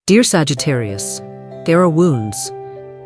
Dear Sagittarius, there are wounds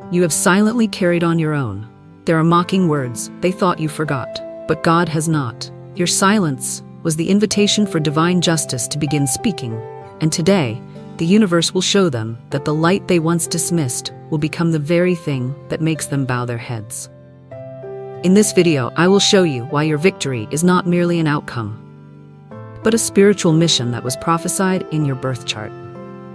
you have silently carried on your own. There are mocking words they thought you forgot, but God has not. Your silence was the invitation for divine justice to begin speaking, and today, the universe will show them that the light they once dismissed will become the very thing that makes them bow their heads. In this video, I will show you why your victory is not merely an outcome, but a spiritual mission that was prophesied in your birth chart.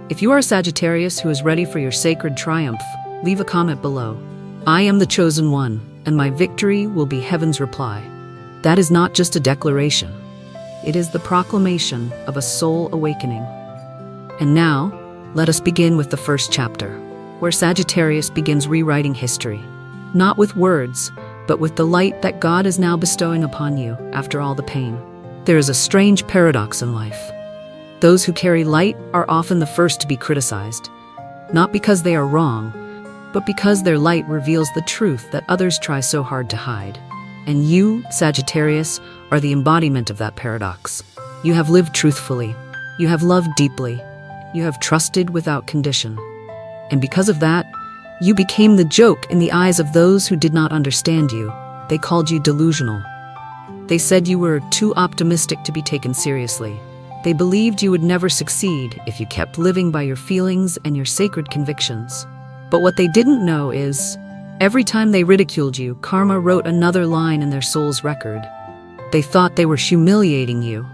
If you are a Sagittarius who is ready for your sacred triumph, leave a comment below. I am the chosen one, and my victory will be heaven's reply. That is not just a declaration. It is the proclamation of a soul awakening. And now, let us begin with the first chapter, where Sagittarius begins rewriting history. Not with words, but with the light that God is now bestowing upon you after all the pain. There is a strange paradox in life. Those who carry light are often the first to be criticized, not because they are wrong, but because their light reveals the truth that others try so hard to hide. And you, Sagittarius, are the embodiment of that paradox. You have lived truthfully. You have loved deeply. You have trusted without condition. And because of that, you became the joke in the eyes of those who did not understand you. They called you delusional. They said you were too optimistic to be taken seriously. They believed you would never succeed if you kept living by your feelings and your sacred convictions. But what they didn't know is, every time they ridiculed you, karma wrote another line in their soul's record. They thought they were humiliating you,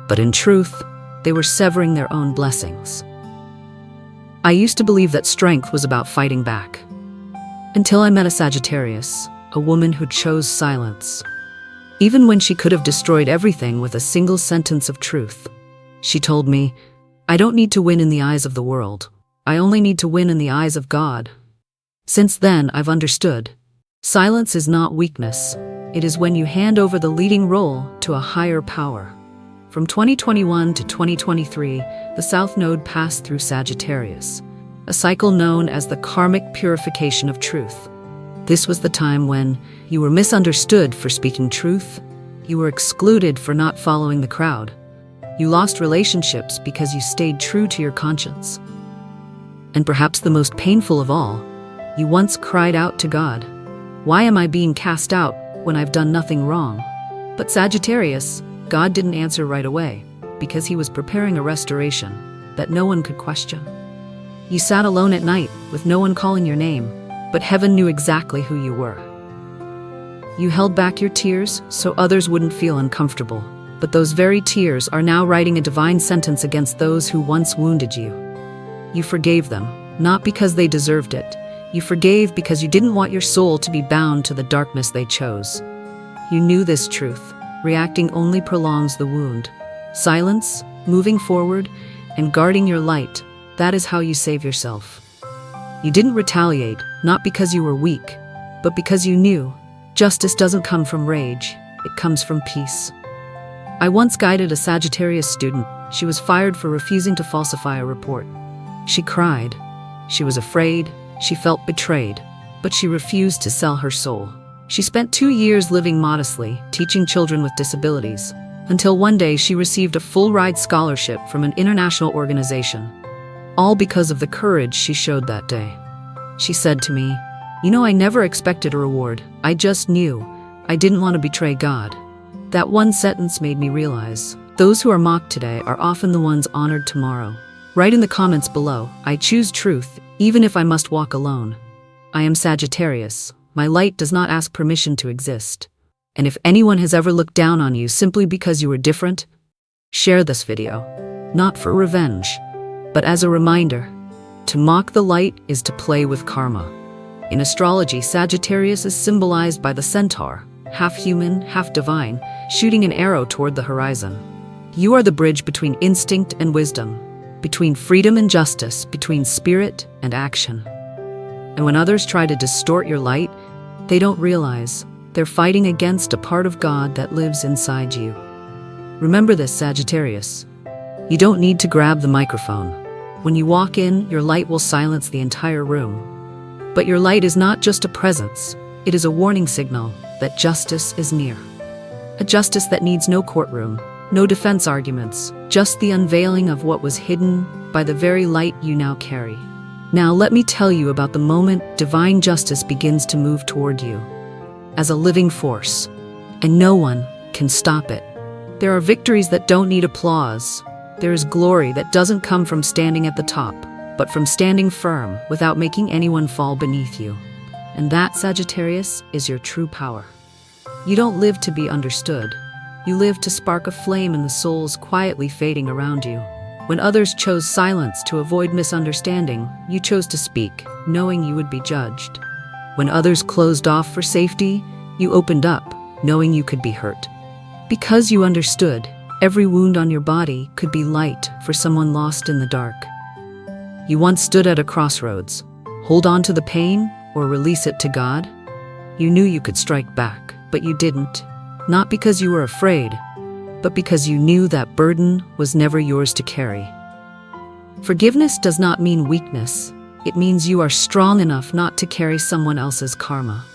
but in truth, they were severing their own blessings. I used to believe that strength was about fighting back, until I met a Sagittarius, a woman who chose silence. Even when she could have destroyed everything with a single sentence of truth. She told me, I don't need to win in the eyes of the world. I only need to win in the eyes of God. Since then, I've understood. Silence is not weakness. It is when you hand over the leading role to a higher power. From 2021 to 2023, the South Node passed through Sagittarius, a cycle known as the Karmic purification of truth. This was the time when you were misunderstood for speaking truth. You were excluded for not following the crowd. You lost relationships because you stayed true to your conscience. And perhaps the most painful of all, you once cried out to God, "Why am I being cast out when I've done nothing wrong?" But Sagittarius, God didn't answer right away, because he was preparing a restoration that no one could question. You sat alone at night, with no one calling your name, but heaven knew exactly who you were. You held back your tears so others wouldn't feel uncomfortable, but those very tears are now writing a divine sentence against those who once wounded you. You forgave them, not because they deserved it. You forgave because you didn't want your soul to be bound to the darkness they chose. You knew this truth. Reacting only prolongs the wound. Silence, moving forward, and guarding your light, that is how you save yourself. You didn't retaliate, not because you were weak, but because you knew justice doesn't come from rage, it comes from peace. I once guided a Sagittarius student. She was fired for refusing to falsify a report. She cried. She was afraid. She felt betrayed. But she refused to sell her soul. She spent 2 years living modestly, teaching children with disabilities, until one day she received a full-ride scholarship from an international organization. All because of the courage she showed that day. She said to me, I never expected a reward. I just knew. I didn't want to betray God. That one sentence made me realize, those who are mocked today are often the ones honored tomorrow. Write in the comments below, I choose truth, even if I must walk alone. I am Sagittarius. My light does not ask permission to exist. And if anyone has ever looked down on you simply because you were different, share this video. Not for revenge, but as a reminder. To mock the light is to play with karma. In astrology, Sagittarius is symbolized by the centaur, half human, half divine, shooting an arrow toward the horizon. You are the bridge between instinct and wisdom, between freedom and justice, between spirit and action. And when others try to distort your light, they don't realize they're fighting against a part of God that lives inside you. Remember this, Sagittarius. You don't need to grab the microphone. When you walk in, your light will silence the entire room. But your light is not just a presence. It is a warning signal that justice is near. A justice that needs no courtroom, No defense arguments, just the unveiling of what was hidden by the very light you now carry. Now let me tell you about the moment divine justice begins to move toward you as a living force, and no one can stop it. There are victories that don't need applause. There is glory that doesn't come from standing at the top, but from standing firm without making anyone fall beneath you. And that, Sagittarius, is your true power. You don't live to be understood. You live to spark a flame in the souls quietly fading around you. When others chose silence to avoid misunderstanding, you chose to speak, knowing you would be judged. When others closed off for safety, you opened up, knowing you could be hurt. Because you understood, every wound on your body could be light for someone lost in the dark. You once stood at a crossroads. Hold on to the pain or release it to God? You knew you could strike back, but you didn't. Not because you were afraid, but because you knew that burden was never yours to carry. Forgiveness does not mean weakness. It means you are strong enough not to carry someone else's karma.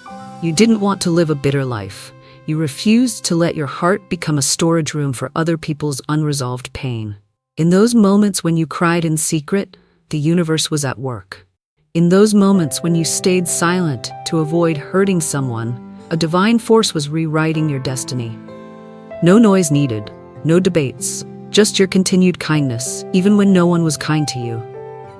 You didn't want to live a bitter life. You refused to let your heart become a storage room for other people's unresolved pain. In those moments when you cried in secret, the universe was at work. In those moments when you stayed silent to avoid hurting someone, a divine force was rewriting your destiny. No noise needed, no debates, just your continued kindness, even when no one was kind to you.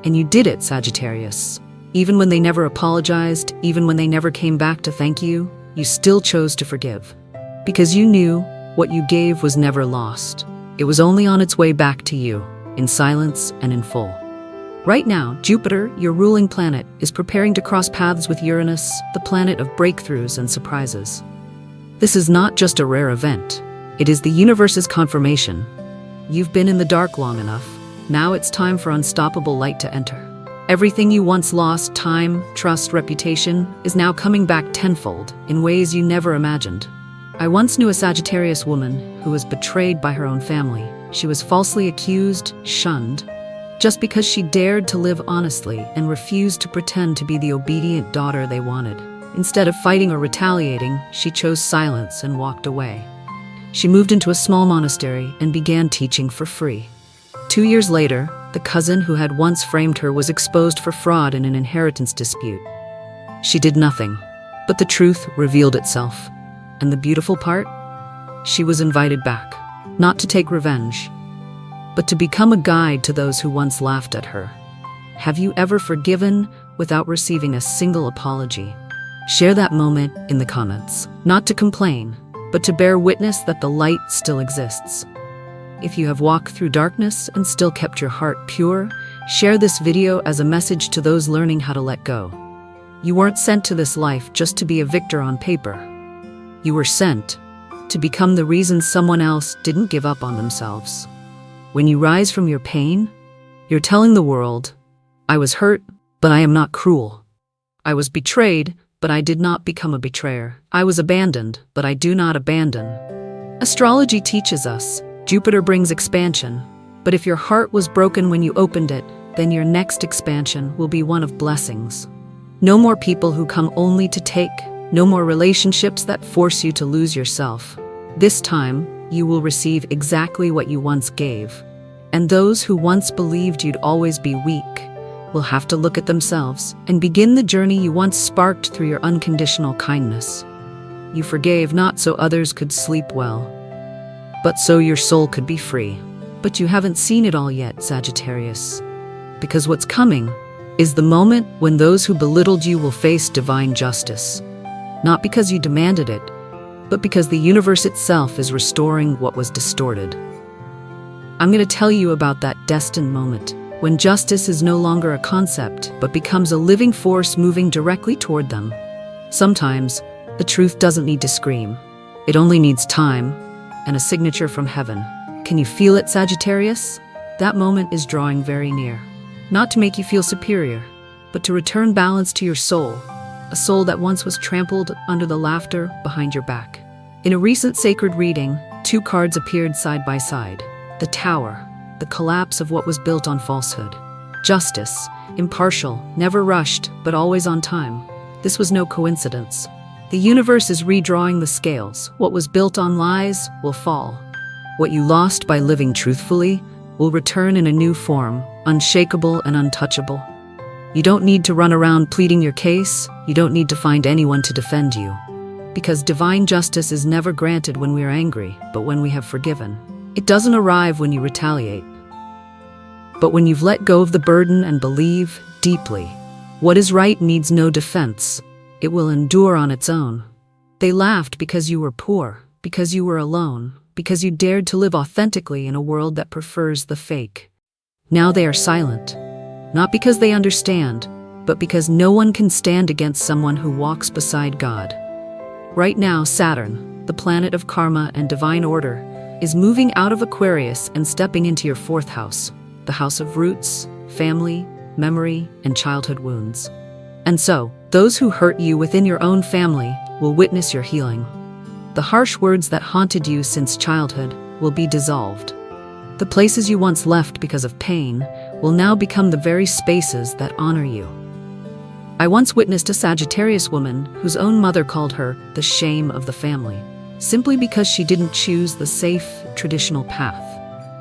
And you did it, Sagittarius. Even when they never apologized, even when they never came back to thank you, you still chose to forgive. Because you knew what you gave was never lost. It was only on its way back to you, in silence and in full. Right now, Jupiter, your ruling planet, is preparing to cross paths with Uranus, the planet of breakthroughs and surprises. This is not just a rare event. It is the universe's confirmation. You've been in the dark long enough. Now it's time for unstoppable light to enter. Everything you once lost, time, trust, reputation, is now coming back tenfold in ways you never imagined. I once knew a Sagittarius woman who was betrayed by her own family. She was falsely accused, shunned, just because she dared to live honestly and refused to pretend to be the obedient daughter they wanted. Instead of fighting or retaliating, she chose silence and walked away. She moved into a small monastery and began teaching for free. 2 years later, the cousin who had once framed her was exposed for fraud in an inheritance dispute. She did nothing, but the truth revealed itself. And the beautiful part? She was invited back, not to take revenge, but to become a guide to those who once laughed at her. Have you ever forgiven without receiving a single apology? Share that moment in the comments, not to complain, but to bear witness that the light still exists. If you have walked through darkness and still kept your heart pure, share this video as a message to those learning how to let go. You weren't sent to this life just to be a victor on paper. You were sent to become the reason someone else didn't give up on themselves. When you rise from your pain, you're telling the world, I was hurt, but I am not cruel. I was betrayed, but I did not become a betrayer. I was abandoned, but I do not abandon. Astrology teaches us, Jupiter brings expansion, but if your heart was broken when you opened it, then your next expansion will be one of blessings. No more people who come only to take, no more relationships that force you to lose yourself. This time, you will receive exactly what you once gave. And those who once believed you'd always be weak will have to look at themselves and begin the journey you once sparked through your unconditional kindness. You forgave not so others could sleep well, but so your soul could be free. But you haven't seen it all yet, Sagittarius. Because what's coming is the moment when those who belittled you will face divine justice. Not because you demanded it, but because the universe itself is restoring what was distorted. I'm going to tell you about that destined moment, when justice is no longer a concept, but becomes a living force moving directly toward them. Sometimes, the truth doesn't need to scream. It only needs time and a signature from heaven. Can you feel it, Sagittarius? That moment is drawing very near. Not to make you feel superior, but to return balance to your soul, a soul that once was trampled under the laughter behind your back. In a recent sacred reading, 2 cards appeared side by side. The Tower, the collapse of what was built on falsehood. Justice, impartial, never rushed, but always on time. This was no coincidence. The universe is redrawing the scales. What was built on lies will fall. What you lost by living truthfully will return in a new form, unshakable and untouchable. You don't need to run around pleading your case. You don't need to find anyone to defend you. Because divine justice is never granted when we are angry, but when we have forgiven. It doesn't arrive when you retaliate, but when you've let go of the burden and believe deeply. What is right needs no defense. It will endure on its own. They laughed because you were poor, because you were alone, because you dared to live authentically in a world that prefers the fake. Now they are silent, not because they understand, but because no one can stand against someone who walks beside God. Right now, Saturn, the planet of karma and divine order, is moving out of Aquarius and stepping into your 4th house, the house of roots, family, memory, and childhood wounds. And so, those who hurt you within your own family will witness your healing. The harsh words that haunted you since childhood will be dissolved. The places you once left because of pain will now become the very spaces that honor you. I once witnessed a Sagittarius woman whose own mother called her the shame of the family, simply because she didn't choose the safe, traditional path.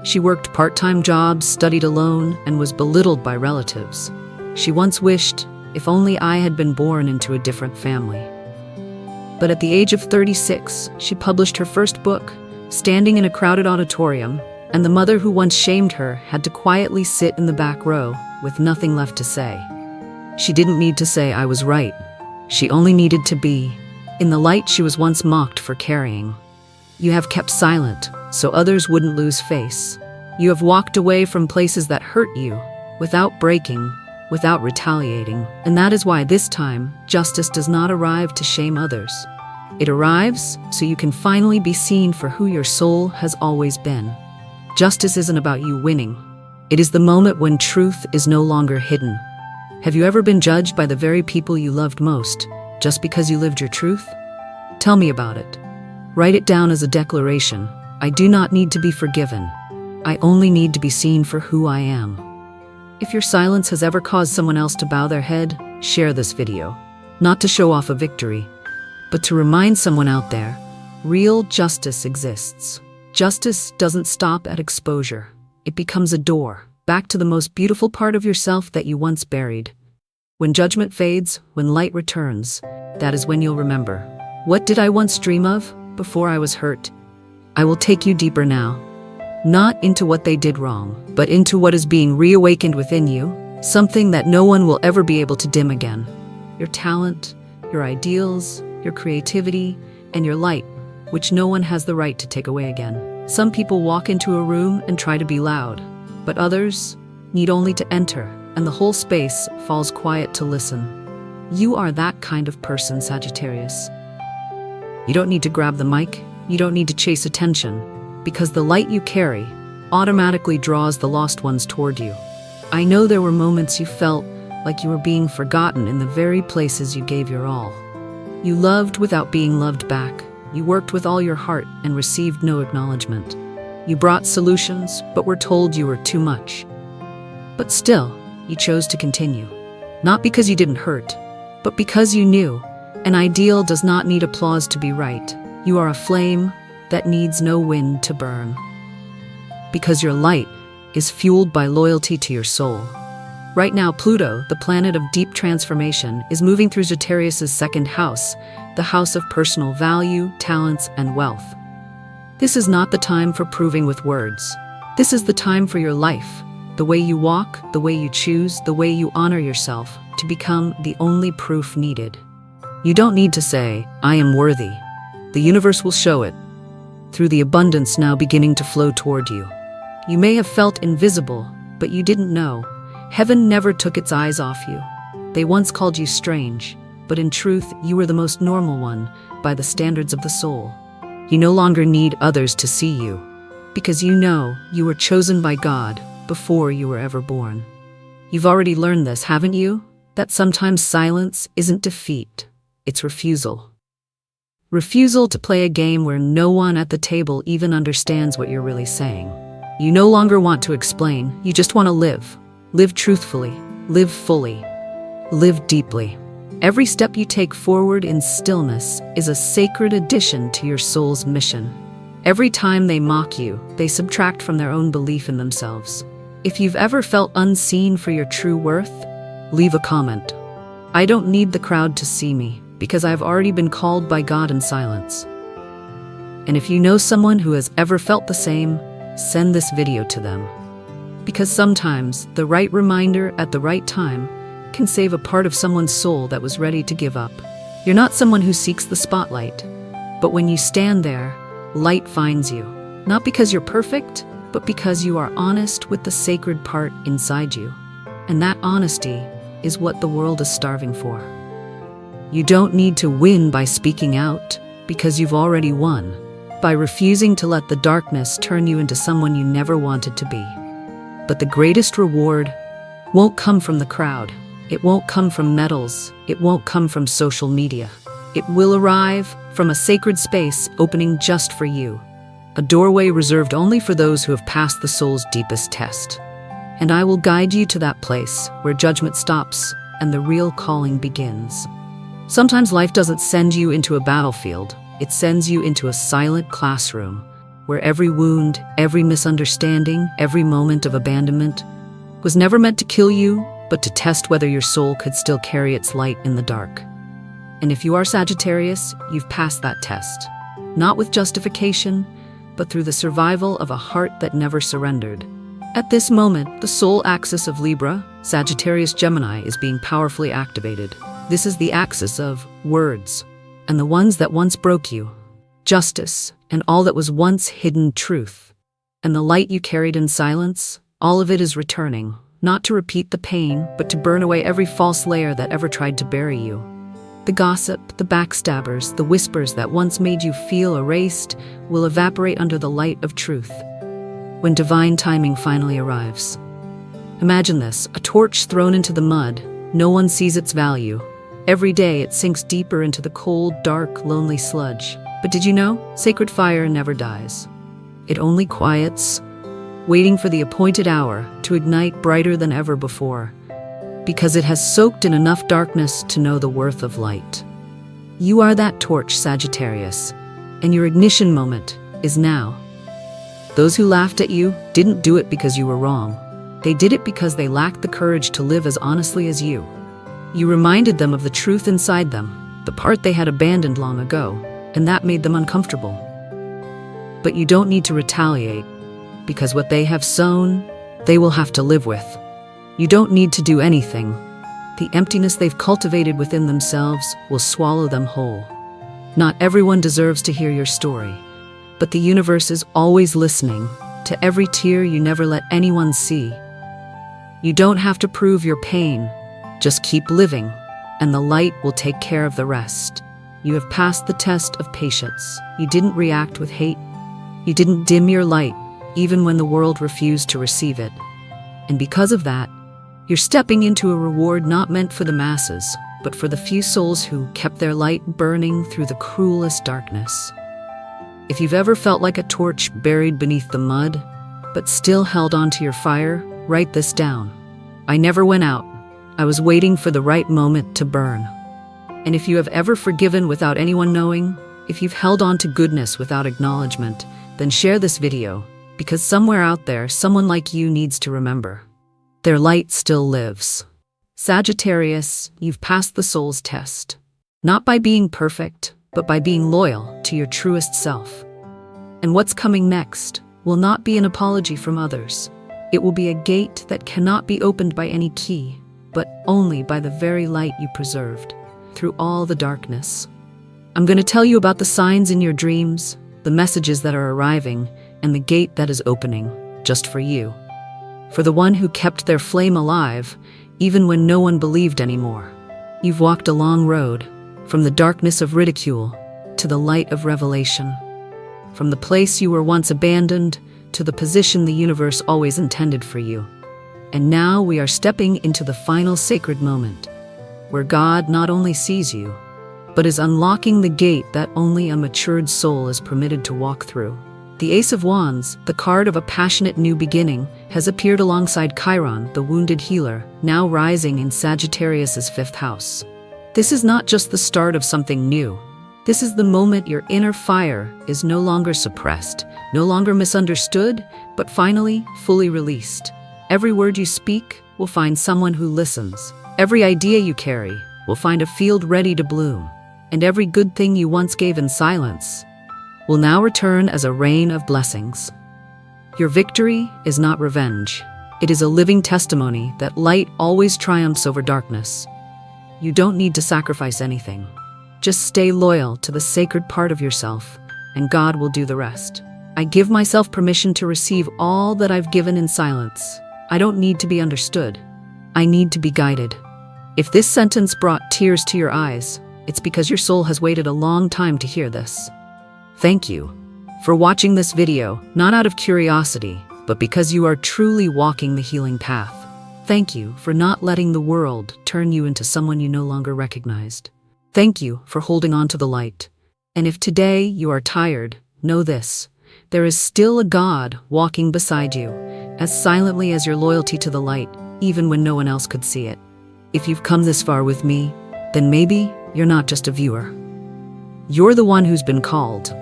She worked part-time jobs, studied alone, and was belittled by relatives. She once wished, if only I had been born into a different family. But at the age of 36, she published her first book, standing in a crowded auditorium, and the mother who once shamed her had to quietly sit in the back row with nothing left to say. She didn't need to say I was right. She only needed to be in the light she was once mocked for carrying. You have kept silent, so others wouldn't lose face. You have walked away from places that hurt you, without breaking, without retaliating. And that is why this time, justice does not arrive to shame others. It arrives so you can finally be seen for who your soul has always been. Justice isn't about you winning. It is the moment when truth is no longer hidden. Have you ever been judged by the very people you loved most, just because you lived your truth? Tell me about it. Write it down as a declaration. I do not need to be forgiven. I only need to be seen for who I am. If your silence has ever caused someone else to bow their head, share this video. Not to show off a victory, but to remind someone out there, real justice exists. Justice doesn't stop at exposure. It becomes a door back to the most beautiful part of yourself that you once buried. When judgment fades, when light returns, that is when you'll remember. What did I once dream of before I was hurt? I will take you deeper now. Not into what they did wrong, but into what is being reawakened within you, something that no one will ever be able to dim again. Your talent, your ideals, your creativity, and your light, which no one has the right to take away again. Some people walk into a room and try to be loud, but others need only to enter, and the whole space falls quiet to listen. You are that kind of person, Sagittarius. You don't need to grab the mic, you don't need to chase attention, because the light you carry automatically draws the lost ones toward you. I know there were moments you felt like you were being forgotten in the very places you gave your all. You loved without being loved back. You worked with all your heart and received no acknowledgement. You brought solutions, but were told you were too much. But still, you chose to continue. Not because you didn't hurt, but because you knew an ideal does not need applause to be right. You are a flame that needs no wind to burn. Because your light is fueled by loyalty to your soul. Right now, Pluto, the planet of deep transformation, is moving through Sagittarius' 2nd house, the house of personal value, talents, and wealth. This is not the time for proving with words. This is the time for your life, the way you walk, the way you choose, the way you honor yourself, to become the only proof needed. You don't need to say, I am worthy. The universe will show it, through the abundance now beginning to flow toward you. You may have felt invisible, but you didn't know. Heaven never took its eyes off you. They once called you strange, but in truth, you were the most normal one by the standards of the soul. You no longer need others to see you, because you know you were chosen by God before you were ever born. You've already learned this, haven't you? That sometimes silence isn't defeat, it's refusal. Refusal to play a game where no one at the table even understands what you're really saying. You no longer want to explain, you just want to live. Live truthfully, live fully, live deeply. Every step you take forward in stillness is a sacred addition to your soul's mission. Every time they mock you, they subtract from their own belief in themselves. If you've ever felt unseen for your true worth, leave a comment. I don't need the crowd to see me, because I've already been called by God in silence. And if you know someone who has ever felt the same, send this video to them. Because sometimes the right reminder at the right time can save a part of someone's soul that was ready to give up. You're not someone who seeks the spotlight, but when you stand there, light finds you. Not because you're perfect, but because you are honest with the sacred part inside you. And that honesty is what the world is starving for. You don't need to win by speaking out, because you've already won, by refusing to let the darkness turn you into someone you never wanted to be. But the greatest reward won't come from the crowd. It won't come from medals. It won't come from social media. It will arrive from a sacred space opening just for you, a doorway reserved only for those who have passed the soul's deepest test. And I will guide you to that place where judgment stops and the real calling begins. Sometimes life doesn't send you into a battlefield. It sends you into a silent classroom where every wound, every misunderstanding, every moment of abandonment was never meant to kill you, but to test whether your soul could still carry its light in the dark. And if you are Sagittarius, you've passed that test, not with justification, but through the survival of a heart that never surrendered. At this moment, the soul axis of Libra, Sagittarius Gemini, is being powerfully activated. This is the axis of words, and the ones that once broke you, justice, and all that was once hidden truth. And the light you carried in silence, all of it is returning, not to repeat the pain, but to burn away every false layer that ever tried to bury you. The gossip, the backstabbers, the whispers that once made you feel erased will evaporate under the light of truth when divine timing finally arrives. Imagine this, a torch thrown into the mud. No one sees its value. Every day it sinks deeper into the cold, dark, lonely sludge. But did you know? Sacred fire never dies. It only quiets, waiting for the appointed hour to ignite brighter than ever before, because it has soaked in enough darkness to know the worth of light. You are that torch, Sagittarius, and your ignition moment is now. Those who laughed at you didn't do it because you were wrong. They did it because they lacked the courage to live as honestly as you. You reminded them of the truth inside them, the part they had abandoned long ago, and that made them uncomfortable. But you don't need to retaliate, because what they have sown, they will have to live with. You don't need to do anything. The emptiness they've cultivated within themselves will swallow them whole. Not everyone deserves to hear your story, but the universe is always listening to every tear you never let anyone see. You don't have to prove your pain. Just keep living, and the light will take care of the rest. You have passed the test of patience. You didn't react with hate. You didn't dim your light, even when the world refused to receive it. And because of that, you're stepping into a reward not meant for the masses, but for the few souls who kept their light burning through the cruelest darkness. If you've ever felt like a torch buried beneath the mud, but still held onto your fire, write this down. I never went out. I was waiting for the right moment to burn. And if you have ever forgiven without anyone knowing, if you've held on to goodness without acknowledgement, then share this video, because somewhere out there, someone like you needs to remember. Their light still lives. Sagittarius, you've passed the soul's test. Not by being perfect, but by being loyal to your truest self. And what's coming next will not be an apology from others. It will be a gate that cannot be opened by any key, but only by the very light you preserved through all the darkness. I'm going to tell you about the signs in your dreams, the messages that are arriving, and the gate that is opening just for you. For the one who kept their flame alive, even when no one believed anymore. You've walked a long road, from the darkness of ridicule to the light of revelation. From the place you were once abandoned to the position the universe always intended for you. And now we are stepping into the final sacred moment, where God not only sees you, but is unlocking the gate that only a matured soul is permitted to walk through. The Ace of Wands, the card of a passionate new beginning, has appeared alongside Chiron, the wounded healer, now rising in Sagittarius's 5th house. This is not just the start of something new. This is the moment your inner fire is no longer suppressed, no longer misunderstood, but finally fully released. Every word you speak will find someone who listens. Every idea you carry will find a field ready to bloom. And every good thing you once gave in silence will now return as a rain of blessings. Your victory is not revenge. It is a living testimony that light always triumphs over darkness. You don't need to sacrifice anything. Just stay loyal to the sacred part of yourself, and God will do the rest. I give myself permission to receive all that I've given in silence. I don't need to be understood. I need to be guided. If this sentence brought tears to your eyes, it's because your soul has waited a long time to hear this. Thank you for watching this video, not out of curiosity, but because you are truly walking the healing path. Thank you for not letting the world turn you into someone you no longer recognized. Thank you for holding on to the light. And if today you are tired, know this: there is still a God walking beside you, as silently as your loyalty to the light, even when no one else could see it. If you've come this far with me, then maybe you're not just a viewer. You're the one who's been called.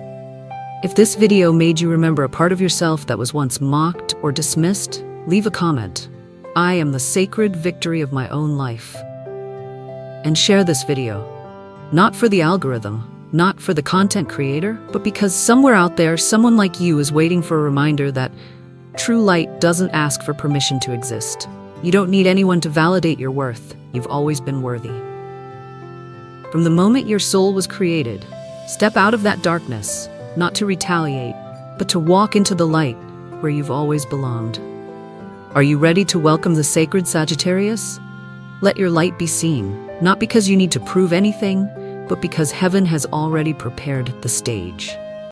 If this video made you remember a part of yourself that was once mocked or dismissed, leave a comment. I am the sacred victory of my own life. And share this video. Not for the algorithm, not for the content creator, but because somewhere out there, someone like you is waiting for a reminder that true light doesn't ask for permission to exist. You don't need anyone to validate your worth. You've always been worthy. From the moment your soul was created, step out of that darkness, not to retaliate, but to walk into the light where you've always belonged. Are you ready to welcome the sacred Sagittarius? Let your light be seen, not because you need to prove anything, but because heaven has already prepared the stage.